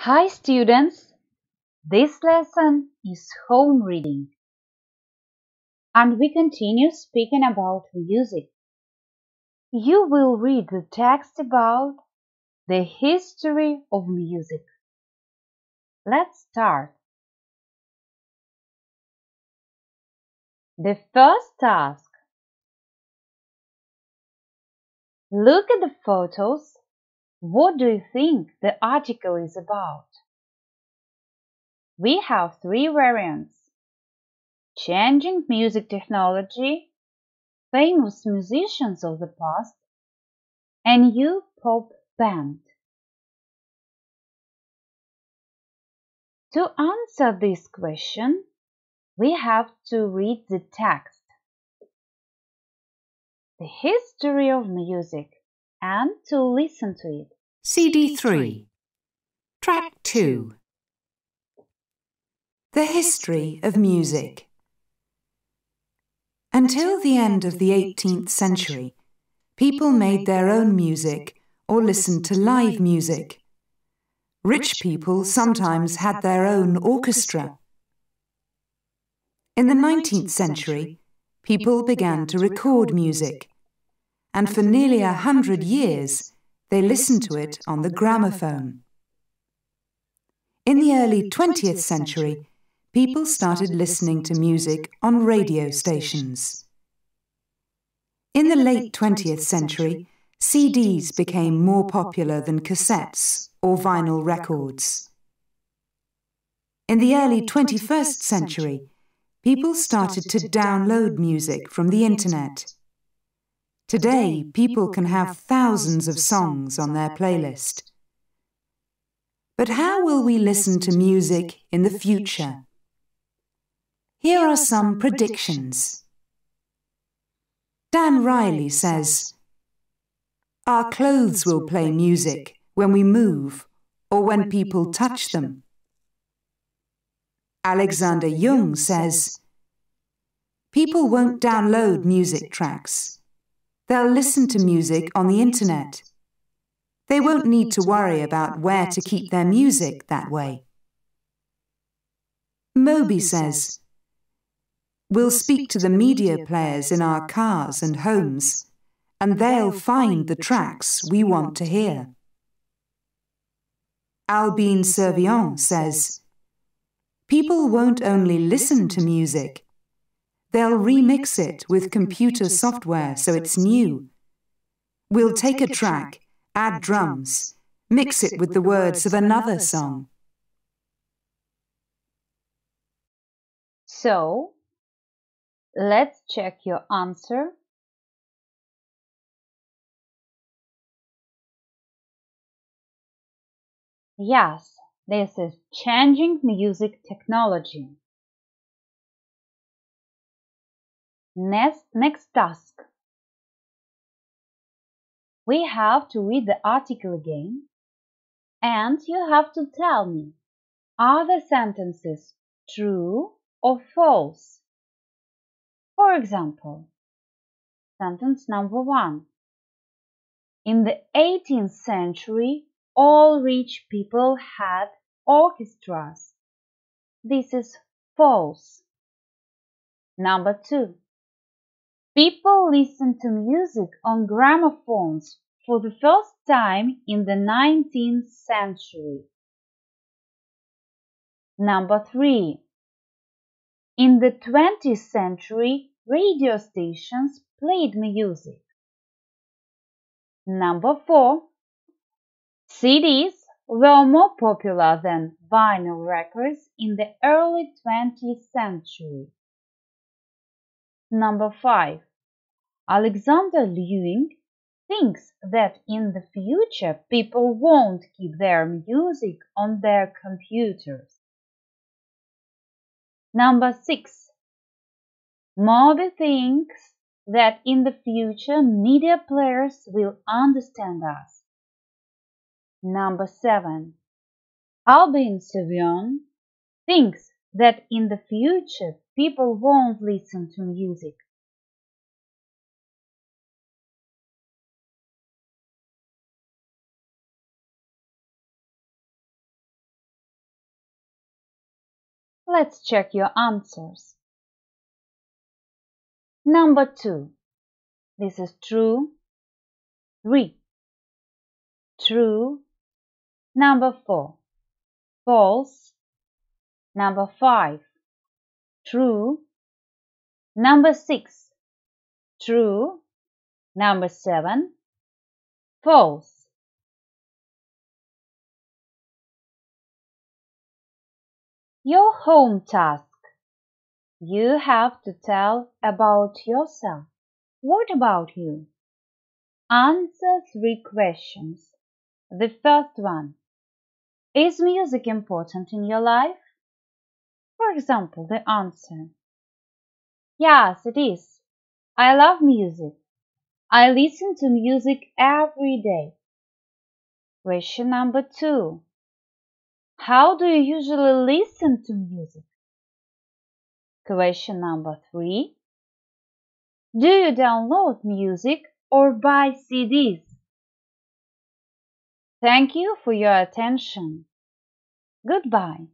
Hi students, this lesson is home reading and we continue speaking about music. You will read the text about the history of music. Let's start. The first task. Look at the photos. What do you think the article is about? We have three variants. Changing music technology, famous musicians of the past, and new pop band. To answer this question, we have to read the text, the history of music, and to listen to it. CD 3, Track 2. The history of music. Until the end of the 18th century, people made their own music or listened to live music. Rich people sometimes had their own orchestra. In the 19th century, people began to record music, and for nearly 100 years, they listened to it on the gramophone. In the early 20th century, people started listening to music on radio stations. In the late 20th century, CDs became more popular than cassettes or vinyl records. In the early 21st century, people started to download music from the internet. Today, people can have thousands of songs on their playlist. But how will we listen to music in the future? Here are some predictions. Dan Riley says, "Our clothes will play music when we move or when people touch them." Alexander Jung says, "People won't download music tracks. They'll listen to music on the internet. They won't need to worry about where to keep their music that way." Moby says, "We'll speak to the media players in our cars and homes, and they'll find the tracks we want to hear." Albin Servien says, "People won't only listen to music, they'll remix it with computer software so it's new. We'll take a track, add drums, mix it with the words of another song." So, let's check your answer. Yes, this is changing music technology. Next task. We have to read the article again, and you have to tell me, are the sentences true or false? For example, sentence number 1. In the 18th century, all rich people had orchestras. This is false. Number 2. People listened to music on gramophones for the first time in the 19th century. Number 3. In the 20th century, radio stations played music. Number 4. CDs were more popular than vinyl records in the early 20th century. Number 5. Alexander Lewing thinks that in the future people won't keep their music on their computers. Number 6. Moby thinks that in the future media players will understand us. Number 7. Albin Servien thinks that in the future people won't listen to music. Let's check your answers. Number 2. This is true. 3. True. Number 4. False. Number 5. True. Number 6. True. Number 7. False. Your home task. You have to tell about yourself. What about you? Answer 3 questions. The first one. Is music important in your life? For example, the answer. Yes, it is. I love music. I listen to music every day. Question number 2. How do you usually listen to music? Question number 3. Do you download music or buy CDs? Thank you for your attention. Goodbye.